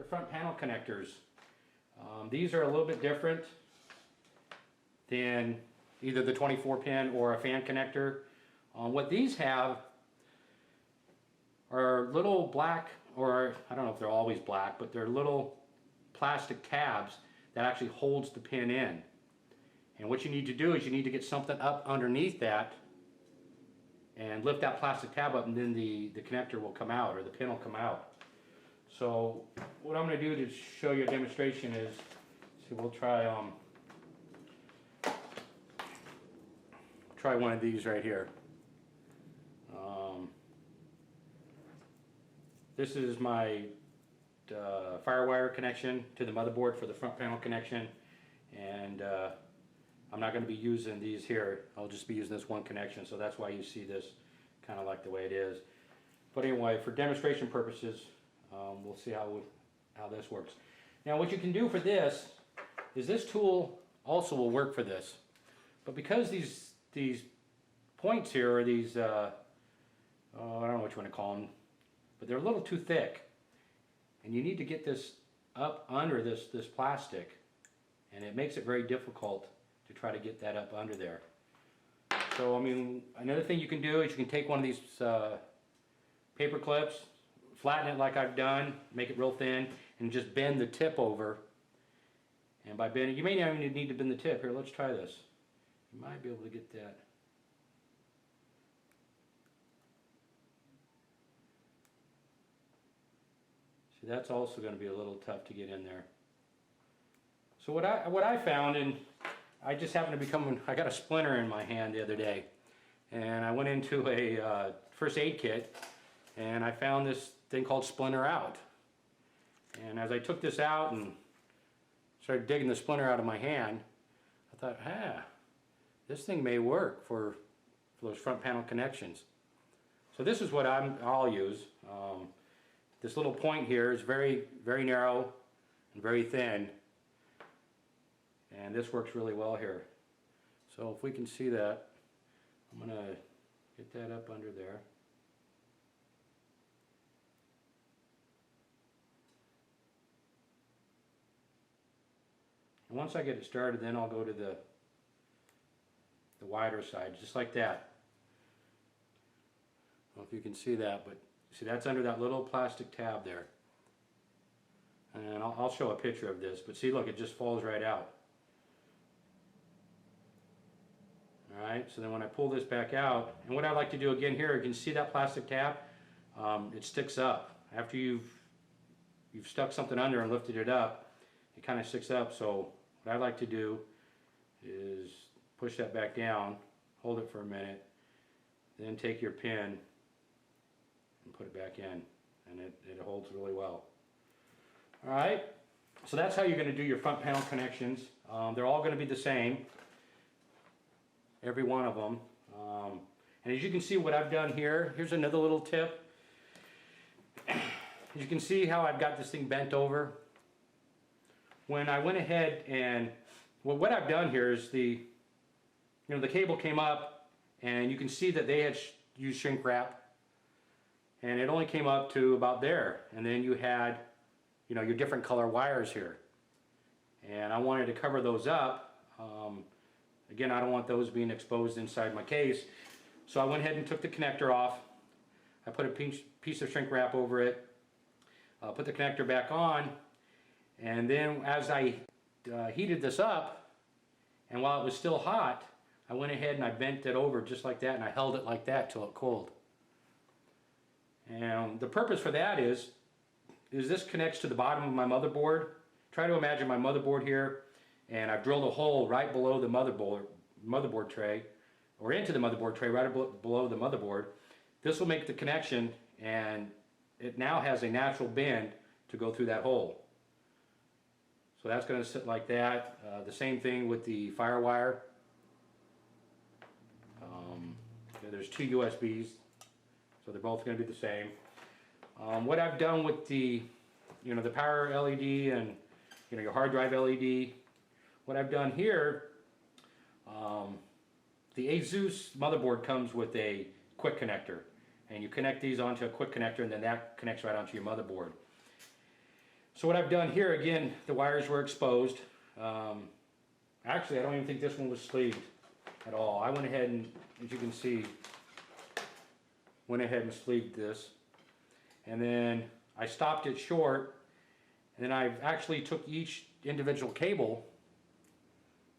front panel connectors. These are a little bit different than either the 24 pin or a fan connector. What these have are little black, or I don't know if they're always black, but they're little plastic tabs that actually holds the pin in. And what you need to do is you need to get something up underneath that and lift that plastic tab up, and then the connector will come out, or the pin will come out. So what I'm going to do to show you a demonstration is, so we'll try one of these right here. This is my FireWire connection to the motherboard for the front panel connection, and I'm not going to be using these here. I'll just be using this one connection, so that's why you see this kind of like the way it is. But anyway, for demonstration purposes, we'll see how this works. Now what you can do for this is, this tool also will work for this, but because these points here are these I don't know what you want to call them, but they're a little too thick, and you need to get this up under this plastic, and it makes it very difficult to try to get that up under there. So I mean, another thing you can do is you can take one of these paper clips, flatten it like I've done, make it real thin, and just bend the tip over. And by bending, you may not even need to bend the tip. Here, let's try this. You might be able to get that. See, that's also going to be a little tough to get in there. So what I found, and I just happened to I got a splinter in my hand the other day, and I went into a first aid kit, and I found this thing called Splinter Out. And as I took this out and started digging the splinter out of my hand, I thought, this thing may work for those front panel connections. So this is what I'll use. This little point here is very, very narrow and very thin, and this works really well here. So if we can see that, I'm going to get that up under there. And once I get it started, then I'll go to the wider side, just like that. I don't know if you can see that, but see, that's under that little plastic tab there. And I'll show a picture of this, but see, look, it just falls right out. Alright, so then when I pull this back out, and what I like to do again here, you can see that plastic tab, it sticks up. After you've stuck something under and lifted it up, it kind of sticks up. So what I like to do is push that back down, hold it for a minute, then take your pin and put it back in, and it holds really well. Alright, so that's how you're going to do your front panel connections. They're all going to be the same, every one of them. And as you can see, what I've done here, here's another little tip. As you can see how I've got this thing bent over. When I went ahead and, well, what I've done here is the cable came up, and you can see that they had used shrink wrap, and it only came up to about there, and then you had your different color wires here, and I wanted to cover those up. Again, I don't want those being exposed inside my case, so I went ahead and took the connector off. I put a piece of shrink wrap over it, put the connector back on, and then as I heated this up, and while it was still hot, I went ahead and I bent it over just like that, and I held it like that till it cooled. And the purpose for that is this connects to the bottom of my motherboard. Try to imagine my motherboard here, and I've drilled a hole right below the motherboard tray, or into the motherboard tray right below the motherboard. This will make the connection, and it now has a natural bend to go through that hole. So that's going to sit like that. The same thing with the FireWire. There's two USBs, so they're both going to be the same. What I've done with the power LED and your hard drive LED, what I've done here, the ASUS motherboard comes with a quick connector, and you connect these onto a quick connector, and then that connects right onto your motherboard. So what I've done here, again, the wires were exposed. Actually, I don't even think this one was sleeved at all. I went ahead and, as you can see, went ahead and sleeved this. And then I stopped it short, and then I've actually took each individual cable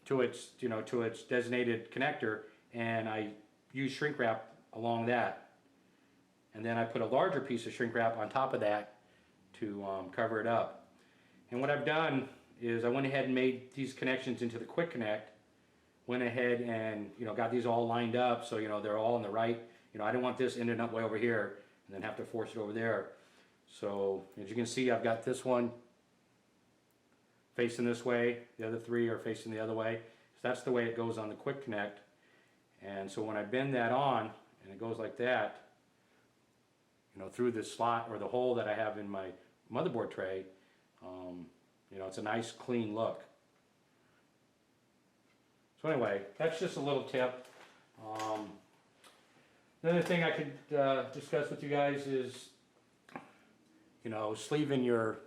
to its, to its designated connector, and I used shrink wrap along that. And then I put a larger piece of shrink wrap on top of that to cover it up. And what I've done is I went ahead and made these connections into the quick connect. Went ahead and got these all lined up so they're all in the right. I didn't want this ending up way over here and then have to force it over there. So as you can see, I've got this one facing this way, the other three are facing the other way. So that's the way it goes on the quick connect. And so when I bend that on and it goes like that, through the slot or the hole that I have in my motherboard tray, it's a nice clean look. So anyway, that's just a little tip. Another thing I could discuss with you guys is, sleeving your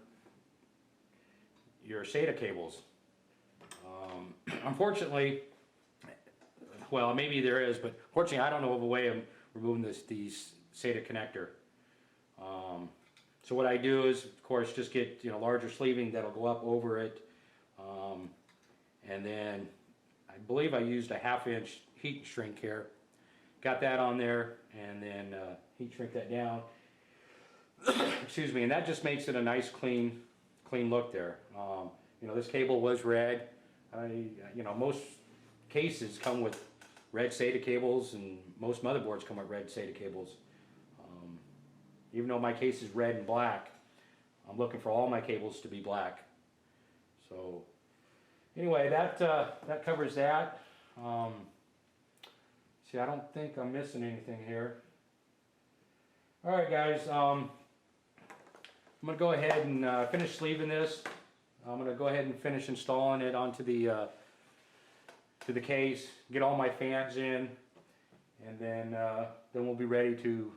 Sata cables. Unfortunately, well, maybe there is, but fortunately I don't know of a way of removing these Sata connector. So what I do is, of course, just get larger sleeving that'll go up over it, and then I believe I used a 1/2 inch heat shrink here. Got that on there, and then heat shrink that down. Excuse me, and that just makes it a nice clean look there. This cable was red. Most cases come with red Sata cables, and most motherboards come with red Sata cables. Even though my case is red and black, I'm looking for all my cables to be black. So anyway, that covers that. See, I don't think I'm missing anything here. All right, guys. I'm going to go ahead and finish sleeving this. I'm going to go ahead and finish installing it onto the to the case, get all my fans in, and then we'll be ready to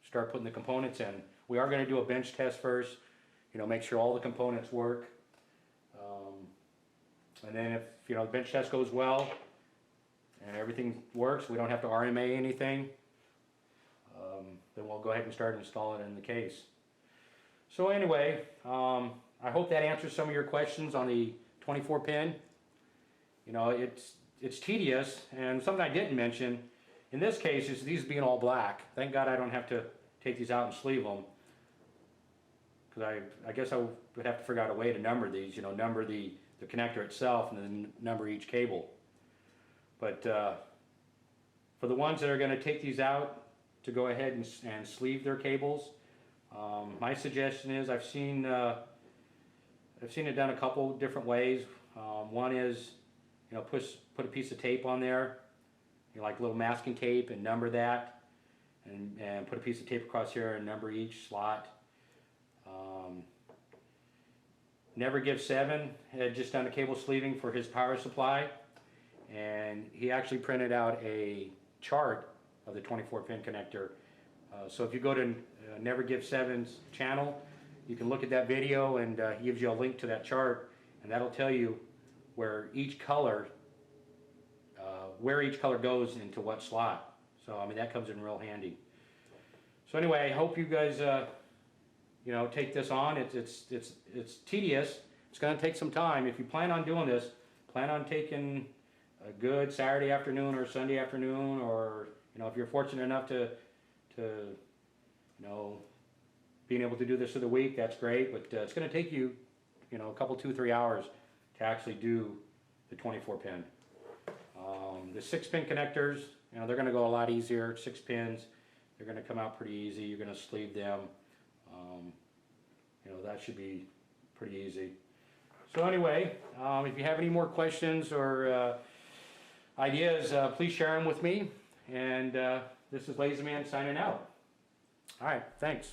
start putting the components in. We are going to do a bench test first, make sure all the components work. And then if the bench test goes well and everything works, we don't have to RMA anything, then we'll go ahead and start installing it in the case. So anyway, I hope that answers some of your questions on the 24 pin. It's tedious, and something I didn't mention, in this case, is these being all black. Thank God I don't have to take these out and sleeve them, because I guess I would have to figure out a way to number these, number the connector itself and then number each cable. But for the ones that are going to take these out to go ahead and sleeve their cables, my suggestion is, I've seen it done a couple different ways. One is, put a piece of tape on there, like little masking tape, and number that, and put a piece of tape across here and number each slot. Never Give 7 had just done a cable sleeving for his power supply, and he actually printed out a chart of the 24 pin connector. So if you go to Never Give 7's channel, you can look at that video, and he gives you a link to that chart, and that'll tell you where each color goes into what slot. So I mean, that comes in real handy. So anyway, I hope you guys take this on. It's tedious. It's going to take some time. If you plan on doing this, plan on taking a good Saturday afternoon or Sunday afternoon, or if you're fortunate enough to being able to do this for the week, that's great. But it's going to take you a couple, 2-3 hours to actually do the 24 pin. The 6-pin connectors, they're going to go a lot easier. 6 pins, they're going to come out pretty easy. You're going to sleeve them. That should be pretty easy. So anyway, if you have any more questions or ideas, please share them with me. And this is Lazy Man signing out. All right, thanks.